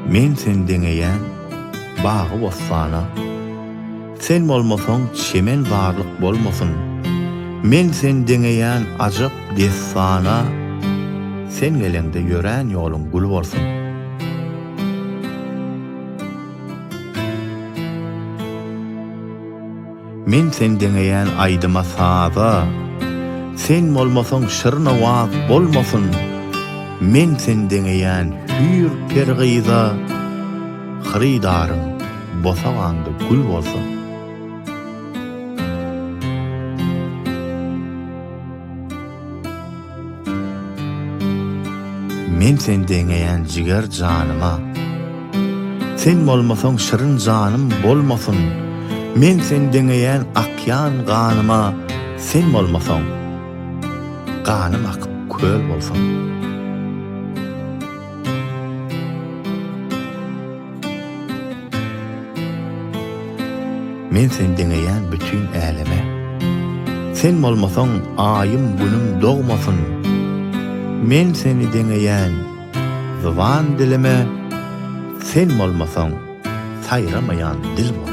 Men sen deňeýän bagy bossana, sen bolmasaň çemen barlyk bolmasyn. Men sen deňeýän ajyk dessana, sen gelende ýören ýoluň gul bolsun. Men sen deňeýän aýdyma saza, sen bolmasaň şyrna wag bolmasyn. Men sen deňeýän hür pergyza, hyrydaryň bosagandy gul bolsun. Men sen deňeýän jiger janyma, sen bolmasaň şyryn janym bolmasyn. Men sen deňeýän akýan ganyma, sen bolmasaň ganym akyp köl bolsun. Men sen deňeýän bütün äleme, sen bolmasaň aýym günüm dogmasyn. Men seni deňeýän zywan dilime, sen bolmasaň saýramaýan dil bolsun.